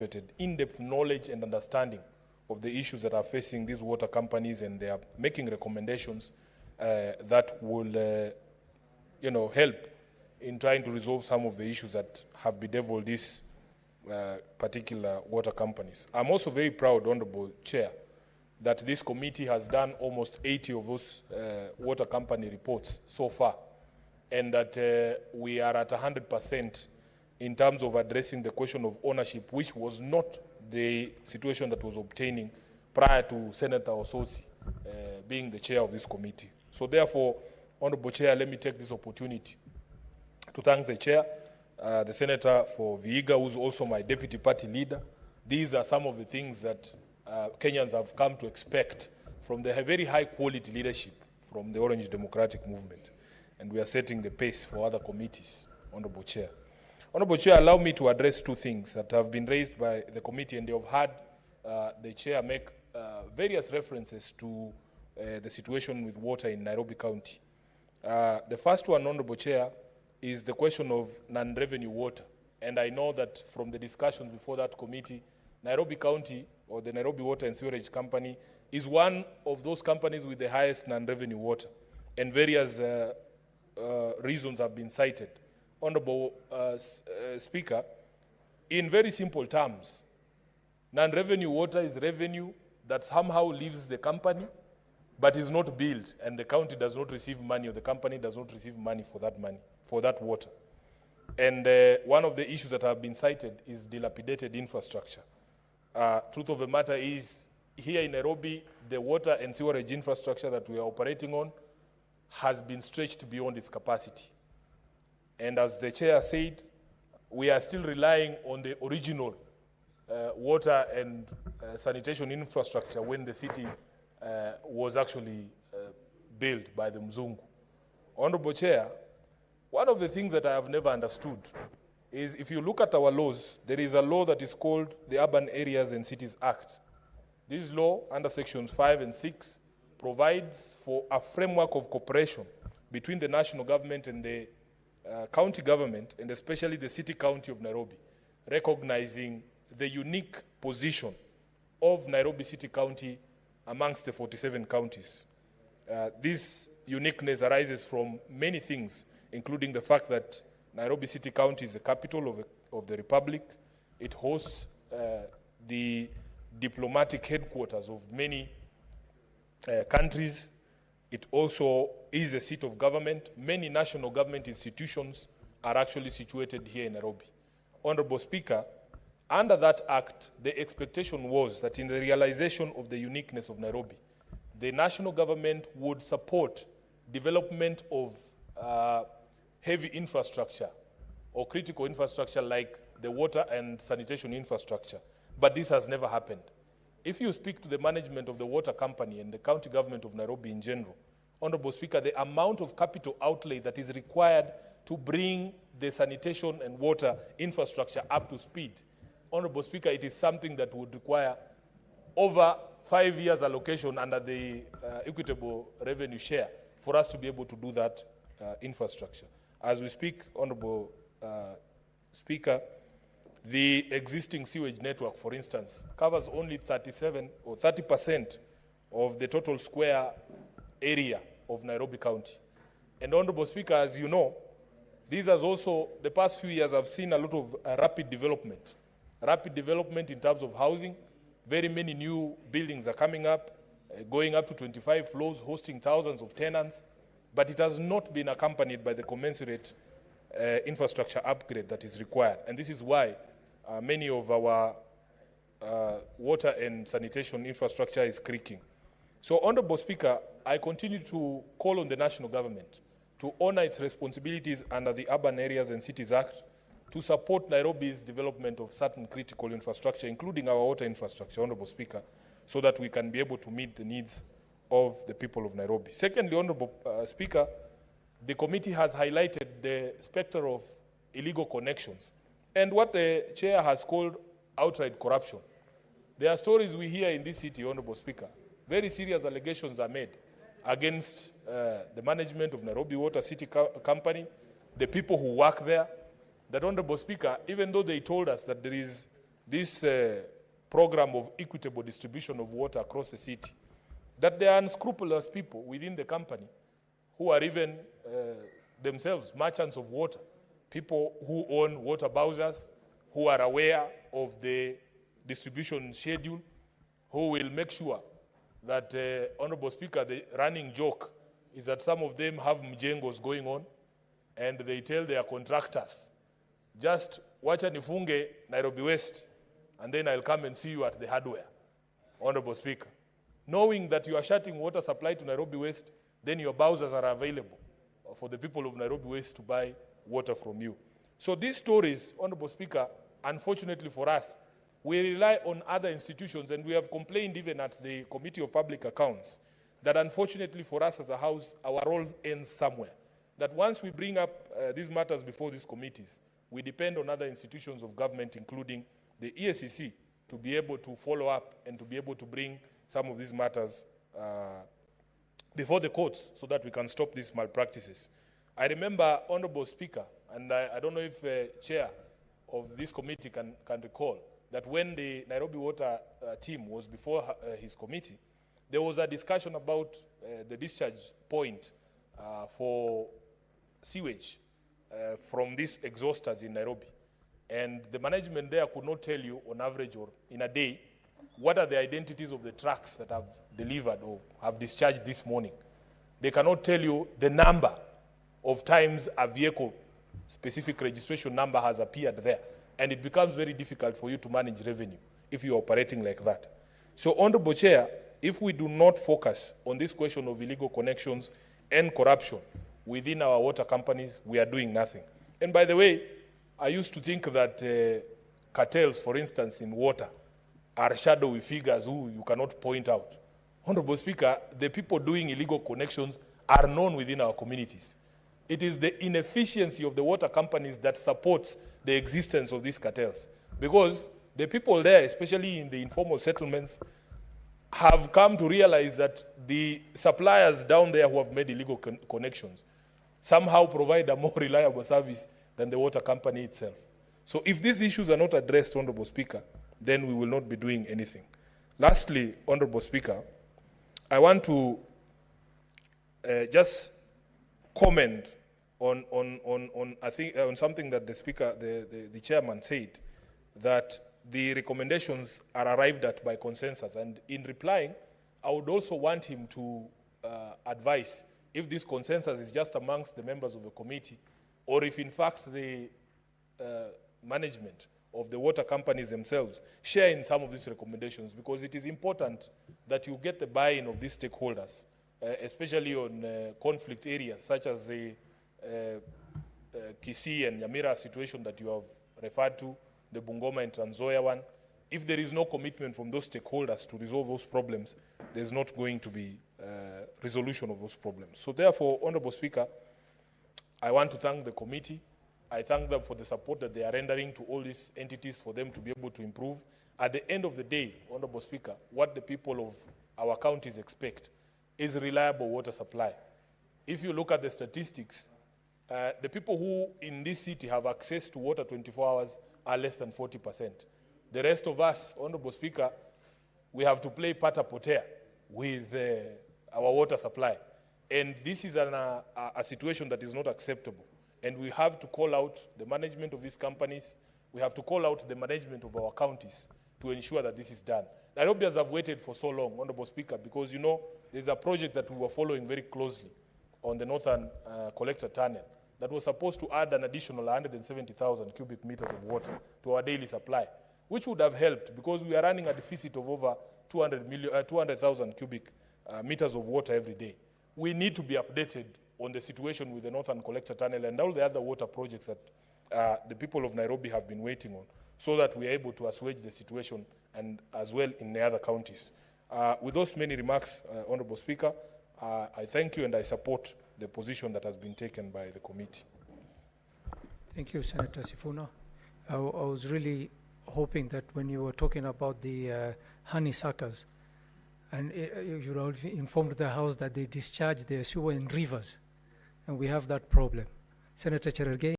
in-depth knowledge and understanding of the issues that are facing these water companies, and they are making recommendations that will, help in trying to resolve some of the issues that have bedeviled these particular water companies. I'm also very proud, Honorable Chair, that this committee has done almost 80 of those water company reports so far, and that we are at 100% in terms of addressing the question of ownership, which was not the situation that was obtaining prior to Senator Osotsi being the chair of this committee. So therefore, Honorable Chair, let me take this opportunity to thank the chair, the Senator for Vihiga, who's also my deputy party leader. These are some of the things that Kenyans have come to expect from the very high quality leadership from the Orange Democratic Movement. And we are setting the pace for other committees, Honorable Chair. Honorable Chair, allow me to address two things that have been raised by the committee, and they have had the chair make various references to the situation with water in Nairobi County. The first one, Honorable Chair, is the question of non-revenue water. And I know that from the discussions before that committee, Nairobi County, or the Nairobi Water and Sewerage Company, is one of those companies with the highest non-revenue water. And various reasons have been cited. Honorable Speaker, in very simple terms, non-revenue water is revenue that somehow leaves the company but is not billed, and the county does not receive money, or the company does not receive money, for that water. And one of the issues that have been cited is dilapidated infrastructure. Truth of the matter is, here in Nairobi, the water and sewerage infrastructure that we are operating on has been stretched beyond its capacity. And as the chair said, we are still relying on the original water and sanitation infrastructure when the city was actually built by the Mzungu. Honorable Chair, one of the things that I have never understood is, if you look at our laws, there is a law that is called the Urban Areas and Cities Act. This law, under sections 5 and 6, provides for a framework of cooperation between the national government and the county government, and especially the city county of Nairobi, recognizing the unique position of Nairobi City County amongst the 47 counties. This uniqueness arises from many things, including the fact that Nairobi City County is the capital of the Republic. It hosts the diplomatic headquarters of many countries. It also is a seat of government. Many national government institutions are actually situated here in Nairobi. Honorable Speaker, under that act, the expectation was that in the realization of the uniqueness of Nairobi, the national government would support development of heavy infrastructure or critical infrastructure like the water and sanitation infrastructure. But this has never happened. If you speak to the management of the water company and the county government of Nairobi in general, Honorable Speaker, the amount of capital outlay that is required to bring the sanitation and water infrastructure up to speed, Honorable Speaker, it is something that would require over 5 years allocation under the equitable revenue share for us to be able to do that infrastructure. As we speak, Honorable Speaker, the existing sewage network, for instance, covers only 37 or 30% of the total square area of Nairobi County. And Honorable Speaker, as you know, these has also, the past few years, have seen a lot of rapid development. Rapid development in terms of housing. Very many new buildings are coming up, going up to 25 floors, hosting thousands of tenants, but it has not been accompanied by the commensurate infrastructure upgrade that is required. And this is why many of our water and sanitation infrastructure is creaking. So, Honorable Speaker, I continue to call on the national government to honor its responsibilities under the Urban Areas and Cities Act to support Nairobi's development of certain critical infrastructure, including our water infrastructure, Honorable Speaker, so that we can be able to meet the needs of the people of Nairobi. Secondly, Honorable Speaker, the committee has highlighted the specter of illegal connections and what the chair has called outright corruption. There are stories we hear in this city, Honorable Speaker. Very serious allegations are made against the management of Nairobi Water City Company, the people who work there, that, Honorable Speaker, even though they told us that there is this program of equitable distribution of water across the city, that there are unscrupulous people within the company who are even themselves merchants of water, people who own water bowsers, who are aware of the distribution schedule, who will make sure that, Honorable Speaker, the running joke is that some of them have mjengos going on, and they tell their contractors, just wacha nifunge Nairobi West, and then I'll come and see you at the hardware, Honorable Speaker. Knowing that you are shutting water supply to Nairobi West, then your bowsers are available for the people of Nairobi West to buy water from you. So these stories, Honorable Speaker, unfortunately for us, we rely on other institutions, and we have complained even at the Committee of Public Accounts that unfortunately for us as a House, our role ends somewhere. That once we bring up these matters before these committees, we depend on other institutions of government, including the EACC, to be able to follow up and to be able to bring some of these matters before the courts so that we can stop these malpractices. I remember, Honorable Speaker, and I don't know if Chair of this committee can recall, that when the Nairobi Water team was before his committee, there was a discussion about the discharge point for sewage from these exhausters in Nairobi. And the management there could not tell you on average or in a day what are the identities of the trucks that have delivered or have discharged this morning. They cannot tell you the number of times a vehicle specific registration number has appeared there. And it becomes very difficult for you to manage revenue if you're operating like that. So, Honorable Chair, if we do not focus on this question of illegal connections and corruption within our water companies, we are doing nothing. And by the way, I used to think that cartels, for instance, in water, are shadowy figures who you cannot point out. Honorable Speaker, the people doing illegal connections are known within our communities. It is the inefficiency of the water companies that supports the existence of these cartels. Because the people there, especially in the informal settlements, have come to realize that the suppliers down there who have made illegal connections somehow provide a more reliable service than the water company itself. So if these issues are not addressed, Honorable Speaker, then we will not be doing anything. Lastly, Honorable Speaker, I want to just comment on something that the Speaker, the Chairman said, that the recommendations are arrived at by consensus. And in replying, I would also want him to advise if this consensus is just amongst the members of the committee, or if in fact the management of the water companies themselves share in some of these recommendations, because it is important that you get the buy-in of these stakeholders, especially on conflict areas such as the Kisii and Nyamira situation that you have referred to, the Bungoma and Trans Nzoia one. If there is no commitment from those stakeholders to resolve those problems, there's not going to be resolution of those problems. So therefore, Honorable Speaker, I want to thank the committee. I thank them for the support that they are rendering to all these entities for them to be able to improve. At the end of the day, Honorable Speaker, what the people of our counties expect is reliable water supply. If you look at the statistics, the people who in this city have access to water 24 hours are less than 40%. The rest of us, Honorable Speaker, we have to play pata potea with our water supply. And this is a situation that is not acceptable. And we have to call out the management of these companies. We have to call out the management of our counties to ensure that this is done. Nairobians have waited for so long, Honorable Speaker, because, you know, there's a project that we were following very closely on the Northern Collector Tunnel that was supposed to add an additional 170,000 cubic meters of water to our daily supply, which would have helped because we are running a deficit of over 200,000 cubic meters of water every day. We need to be updated on the situation with the Northern Collector Tunnel and all the other water projects that the people of Nairobi have been waiting on, so that we are able to assuage the situation and as well in the other counties. With those many remarks, Honorable Speaker, I thank you and I support the position that has been taken by the committee. Thank you, Senator Sifuna. I was really hoping that when you were talking about the honeysuckers, and you have informed the House that they discharge their sewer in rivers, and we have that problem. Senator Cherargei.